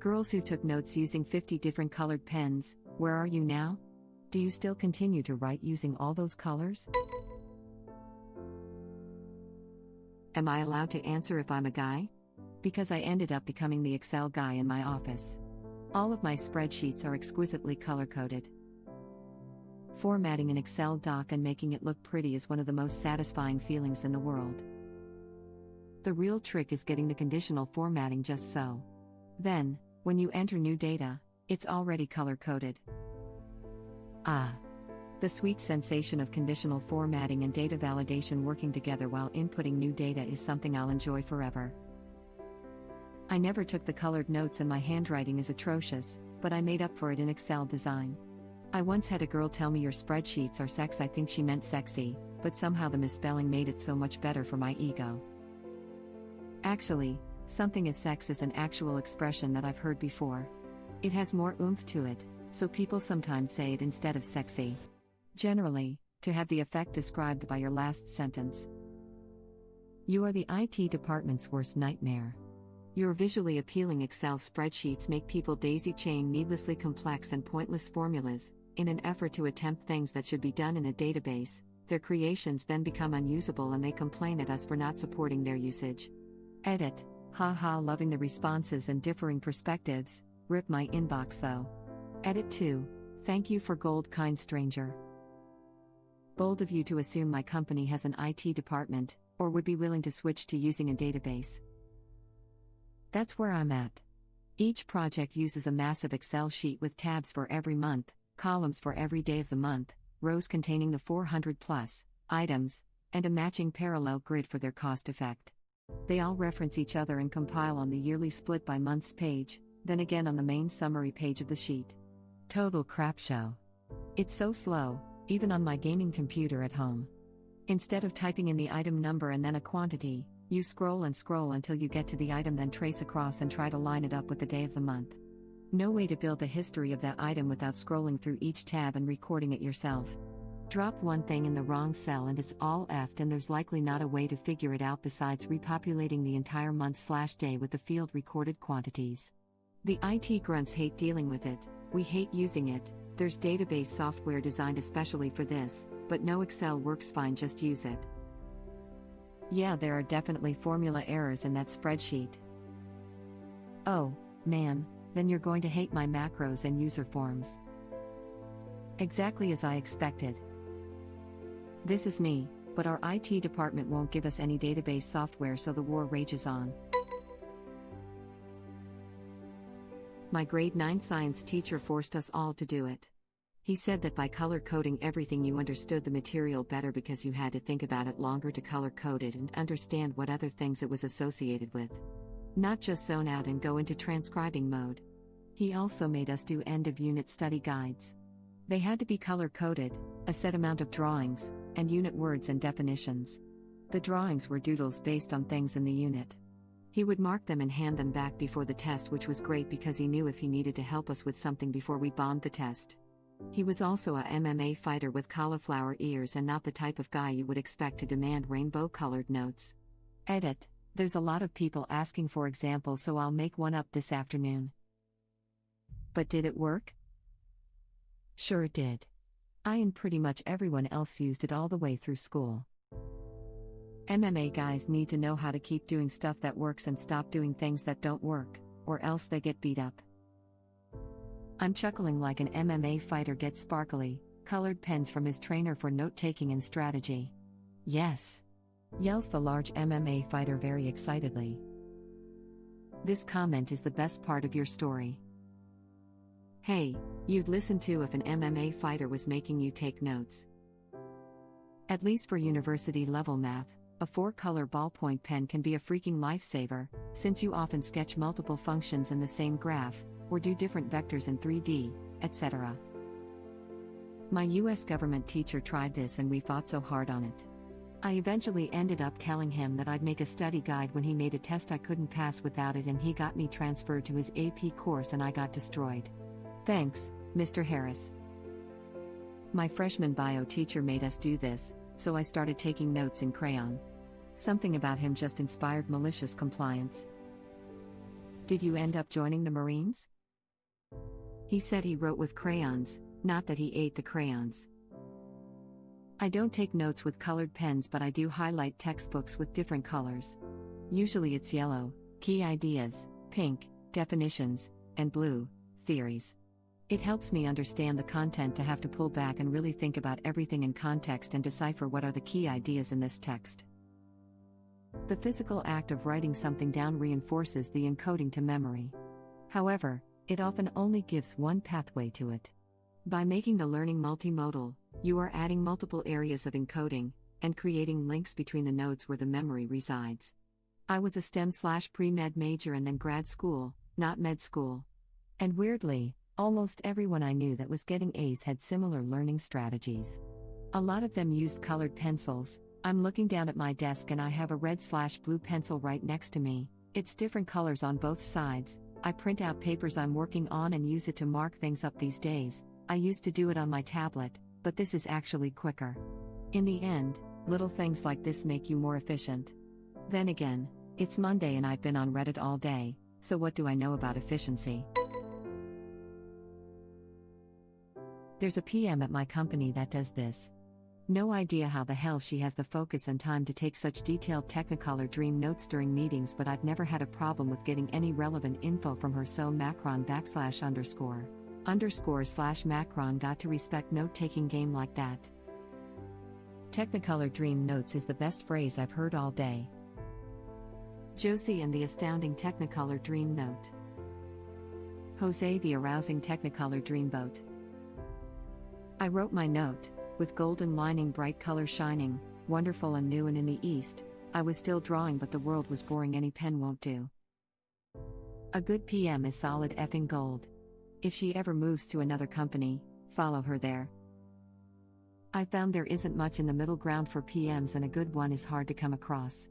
Girls who took notes using 50 different colored pens, where are you now? Do you still continue to write using all those colors? Am I allowed to answer if I'm a guy? Because I ended up becoming the Excel guy in my office. All of my spreadsheets are exquisitely color-coded. Formatting an Excel doc and making it look pretty is one of the most satisfying feelings in the world. The real trick is getting the conditional formatting just so. Then, when you enter new data, it's already color-coded. The sweet sensation of conditional formatting and data validation working together while inputting new data is something I'll enjoy forever. I never took the colored notes and my handwriting is atrocious, but I made up for it in Excel design. I once had a girl tell me your spreadsheets are sex. I think she meant sexy, but somehow the misspelling made it so much better for my ego. Actually, something as sex is an actual expression that I've heard before. It has more oomph to it, so people sometimes say it instead of sexy. Generally, to have the effect described by your last sentence. You are the IT department's worst nightmare. Your visually appealing Excel spreadsheets make people daisy-chain needlessly complex and pointless formulas, in an effort to attempt things that should be done in a database. Their creations then become unusable and they complain at us for not supporting their usage. Edit. Haha, loving the responses and differing perspectives. Rip my inbox though. Edit 2. Thank you for gold, kind stranger. Bold of you to assume my company has an IT department, or would be willing to switch to using a database. That's where I'm at. Each project uses a massive Excel sheet with tabs for every month, columns for every day of the month, rows containing the 400+ items, and a matching parallel grid for their cost effect. They all reference each other and compile on the yearly split by months page, then again on the main summary page of the sheet. Total crap show. It's so slow, even on my gaming computer at home. Instead of typing in the item number and then a quantity, you scroll and scroll until you get to the item, then trace across and try to line it up with the day of the month. No way to build a history of that item without scrolling through each tab and recording it yourself. Drop one thing in the wrong cell and it's all effed, and there's likely not a way to figure it out besides repopulating the entire month/day with the field recorded quantities. The IT grunts hate dealing with it, we hate using it. There's database software designed especially for this, but no, Excel works fine, just use it. Yeah, there are definitely formula errors in that spreadsheet. Oh, man, then you're going to hate my macros and user forms. Exactly as I expected. This is me, but our IT department won't give us any database software, so the war rages on. My grade 9 science teacher forced us all to do it. He said that by color coding everything you understood the material better because you had to think about it longer to color code it and understand what other things it was associated with. Not just zone out and go into transcribing mode. He also made us do end-of-unit study guides. They had to be color coded, a set amount of drawings, and unit words and definitions. The drawings were doodles based on things in the unit. He would mark them and hand them back before the test, which was great because he knew if he needed to help us with something before we bombed the test. He was also a MMA fighter with cauliflower ears and not the type of guy you would expect to demand rainbow-colored notes. Edit. There's a lot of people asking for examples, so I'll make one up this afternoon. But did it work? Sure it did. I and pretty much everyone else used it all the way through school. MMA guys need to know how to keep doing stuff that works and stop doing things that don't work, or else they get beat up. I'm chuckling like an MMA fighter gets sparkly, colored pens from his trainer for note-taking and strategy. Yes! Yells the large MMA fighter very excitedly. This comment is the best part of your story. Hey, you'd listen to if an MMA fighter was making you take notes. At least for university-level math, a 4-color ballpoint pen can be a freaking lifesaver, since you often sketch multiple functions in the same graph, or do different vectors in 3D, etc. My US government teacher tried this and we fought so hard on it. I eventually ended up telling him that I'd make a study guide when he made a test I couldn't pass without it, and he got me transferred to his AP course and I got destroyed. Thanks, Mr. Harris. My freshman bio teacher made us do this, so I started taking notes in crayon. Something about him just inspired malicious compliance. Did you end up joining the Marines? He said he wrote with crayons, not that he ate the crayons. I don't take notes with colored pens, but I do highlight textbooks with different colors. Usually it's yellow, key ideas, pink, definitions, and blue, theories. It helps me understand the content to have to pull back and really think about everything in context and decipher what are the key ideas in this text. The physical act of writing something down reinforces the encoding to memory. However, it often only gives one pathway to it. By making the learning multimodal, you are adding multiple areas of encoding and creating links between the nodes where the memory resides. I was a STEM/pre-med major and then grad school, not med school. And weirdly, almost everyone I knew that was getting A's had similar learning strategies. A lot of them used colored pencils. I'm looking down at my desk and I have a red/blue pencil right next to me. It's different colors on both sides. I print out papers I'm working on and use it to mark things up these days. I used to do it on my tablet, but this is actually quicker. In the end, little things like this make you more efficient. Then again, it's Monday and I've been on Reddit all day, so what do I know about efficiency? There's a PM at my company that does this. No idea how the hell she has the focus and time to take such detailed Technicolor dream notes during meetings, but I've never had a problem with getting any relevant info from her. So Macron / Macron got to respect note-taking game like that. Technicolor dream notes is the best phrase I've heard all day. Josie and the astounding Technicolor dream note. Jose the arousing Technicolor dreamboat. I wrote my note, with golden lining, bright color shining, wonderful and new, and in the east, I was still drawing, but the world was boring, any pen won't do. A good PM is solid effing gold. If she ever moves to another company, follow her there. I found there isn't much in the middle ground for PMs, and a good one is hard to come across.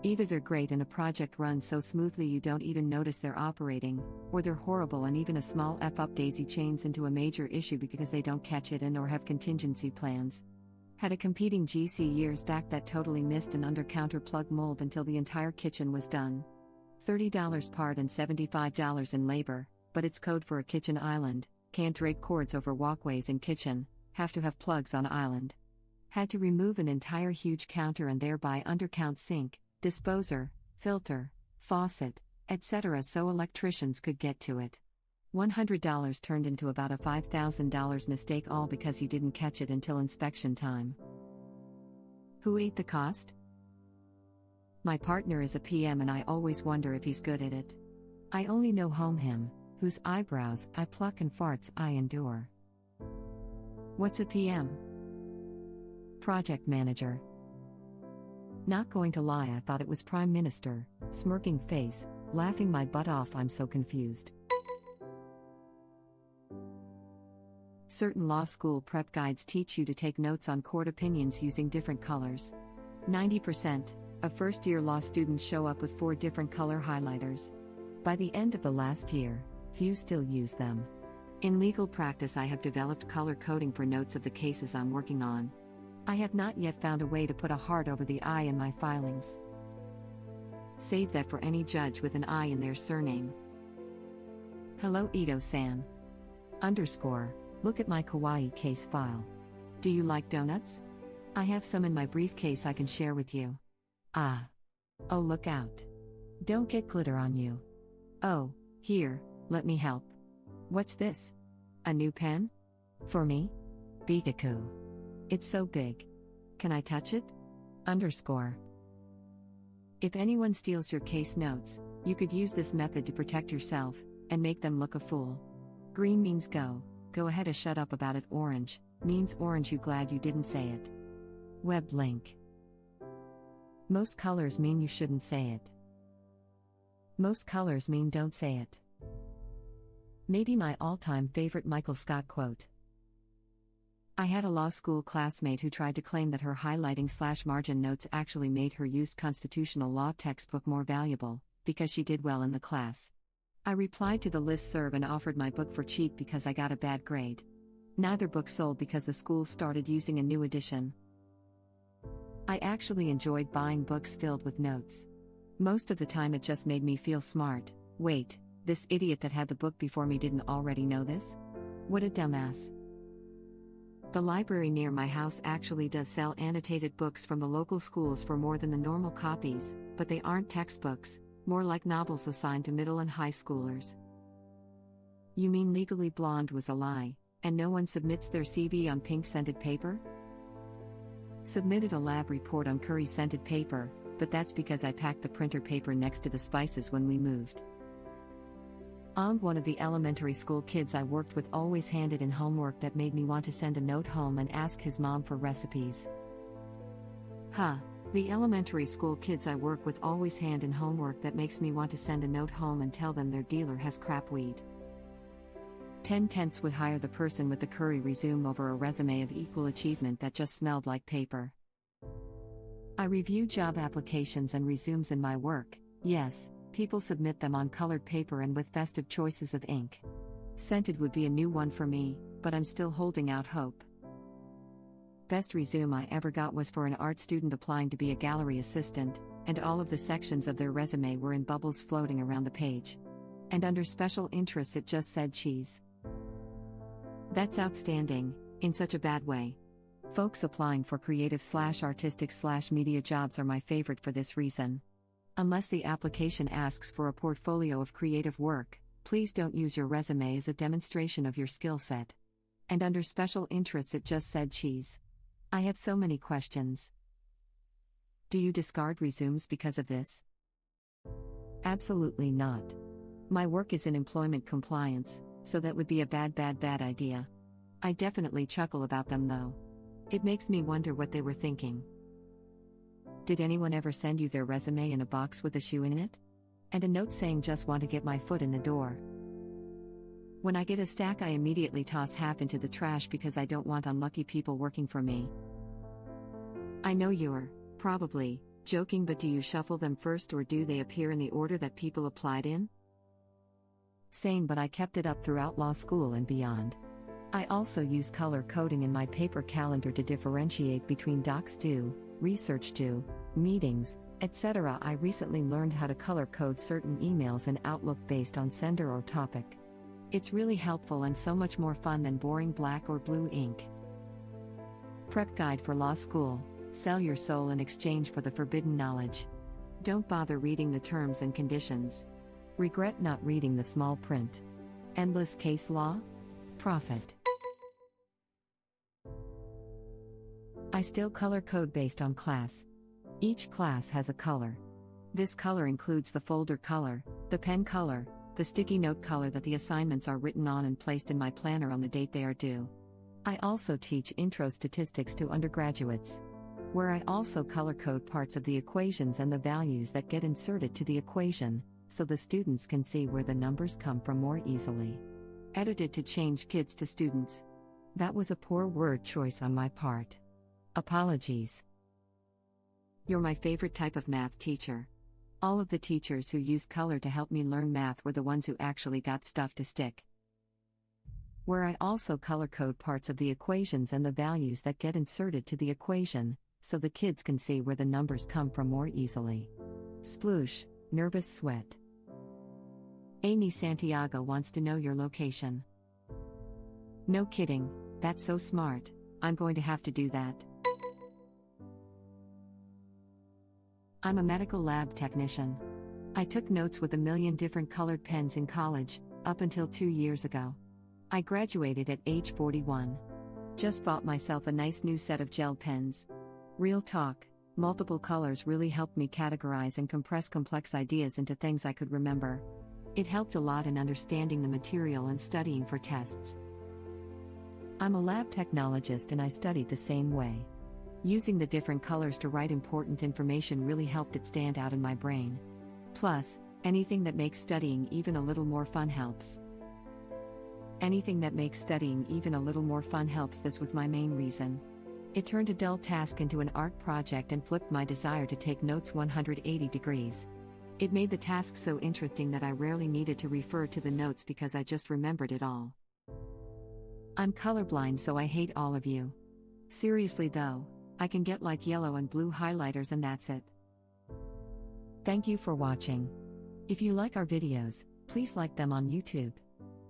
Either they're great and a project runs so smoothly you don't even notice they're operating, or they're horrible and even a small F-up daisy chains into a major issue because they don't catch it and or have contingency plans. Had a competing GC years back that totally missed an under-counter plug mold until the entire kitchen was done. $30 part and $75 in labor, but it's code for a kitchen island. Can't drape cords over walkways in kitchen, have to have plugs on island. Had to remove an entire huge counter and thereby undercount sink, disposer, filter, faucet, etc. so electricians could get to it. $100 turned into about a $5,000 mistake, all because he didn't catch it until inspection time. Who ate the cost? My partner is a PM and I always wonder if he's good at it. I only know him, whose eyebrows I pluck and farts I endure. What's a PM? Project manager. Not going to lie, I thought it was Prime Minister, smirking face, laughing my butt off, I'm so confused. Certain law school prep guides teach you to take notes on court opinions using different colors. 90% of first-year law students show up with 4 different color highlighters. By the end of the last year, few still use them. In legal practice, I have developed color coding for notes of the cases I'm working on. I have not yet found a way to put a heart over the I in my filings. Save that for any judge with an I in their surname. Hello Ito-san. Look at my kawaii case file. Do you like donuts? I have some in my briefcase I can share with you. Ah. Oh, look out. Don't get glitter on you. Oh, here, let me help. What's this? A new pen? For me? Bikaku. It's so big. Can I touch it? If anyone steals your case notes, you could use this method to protect yourself, and make them look a fool. Green means go ahead, a shut up about it. Orange means orange, you glad you didn't say it. Web link. Most colors mean you shouldn't say it. Most colors mean don't say it. Maybe my all-time favorite Michael Scott quote. I had a law school classmate who tried to claim that her highlighting/margin notes actually made her used constitutional law textbook more valuable, because she did well in the class. I replied to the listserv and offered my book for cheap because I got a bad grade. Neither book sold because the school started using a new edition. I actually enjoyed buying books filled with notes. Most of the time it just made me feel smart. Wait, This idiot that had the book before me didn't already know this? What a dumbass. The library near my house actually does sell annotated books from the local schools for more than the normal copies, but they aren't textbooks, more like novels assigned to middle and high schoolers. You mean Legally Blonde was a lie, and no one submits their CV on pink scented paper? Submitted a lab report on curry scented paper, but that's because I packed the printer paper next to the spices when we moved. One of the elementary school kids I worked with always handed in homework that made me want to send a note home and ask his mom for recipes. The elementary school kids I work with always hand in homework that makes me want to send a note home and tell them their dealer has crap weed. 10/10 would hire the person with the curry resume over a resume of equal achievement that just smelled like paper. I review job applications and resumes in my work, yes. People submit them on colored paper and with festive choices of ink. Scented would be a new one for me, but I'm still holding out hope. Best resume I ever got was for an art student applying to be a gallery assistant, and all of the sections of their resume were in bubbles floating around the page. And under special interests it just said cheese. That's outstanding, in such a bad way. Folks applying for creative/artistic/media jobs are my favorite for this reason. Unless the application asks for a portfolio of creative work, please don't use your resume as a demonstration of your skill set. And under special interests it just said cheese. I have so many questions. Do you discard resumes because of this? Absolutely not. My work is in employment compliance, so that would be a bad idea. I definitely chuckle about them though. It makes me wonder what they were thinking. Did anyone ever send you their resume in a box with a shoe in it? And a note saying just want to get my foot in the door? When I get a stack I immediately toss half into the trash because I don't want unlucky people working for me. I know you're, probably, joking, but do you shuffle them first or do they appear in the order that people applied in? Same, but I kept it up throughout law school and beyond. I also use color coding in my paper calendar to differentiate between docs due, research due, meetings, etc. I recently learned how to color code certain emails in Outlook based on sender or topic. It's really helpful and so much more fun than boring black or blue ink. Prep guide for law school: sell your soul in exchange for the forbidden knowledge. Don't bother reading the terms and conditions. Regret not reading the small print. Endless case law? Profit. I still color code based on class. Each class has a color. This color includes the folder color, the pen color, the sticky note color that the assignments are written on and placed in my planner on the date they are due. I also teach intro statistics to undergraduates, where I also color code parts of the equations and the values that get inserted to the equation, so the students can see where the numbers come from more easily. Edited to change kids to students. That was a poor word choice on my part. Apologies. You're my favorite type of math teacher. All of the teachers who used color to help me learn math were the ones who actually got stuff to stick. Where I also color code parts of the equations and the values that get inserted to the equation, so the kids can see where the numbers come from more easily. Sploosh, nervous sweat. Amy Santiago wants to know your location. No kidding, that's so smart. I'm going to have to do that. I'm a medical lab technician. I took notes with a million different colored pens in college, up until 2 years ago. I graduated at age 41. Just bought myself a nice new set of gel pens. Real talk, multiple colors really helped me categorize and compress complex ideas into things I could remember. It helped a lot in understanding the material and studying for tests. I'm a lab technologist and I studied the same way. Using the different colors to write important information really helped it stand out in my brain. Plus, anything that makes studying even a little more fun helps. Anything that makes studying even a little more fun helps. This was my main reason. It turned a dull task into an art project and flipped my desire to take notes 180 degrees. It made the task so interesting that I rarely needed to refer to the notes because I just remembered it all. I'm colorblind, so I hate all of you. Seriously though, I can get like yellow and blue highlighters and that's it. Thank you for watching. If you like our videos, please please like them on YouTube.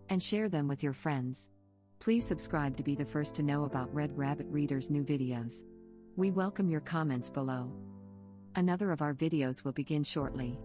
And share them with your friends. Please subscribe to be the first to know about Red Rabbit Reader's new videos. We welcome your comments below. Another of our videos will begin shortly.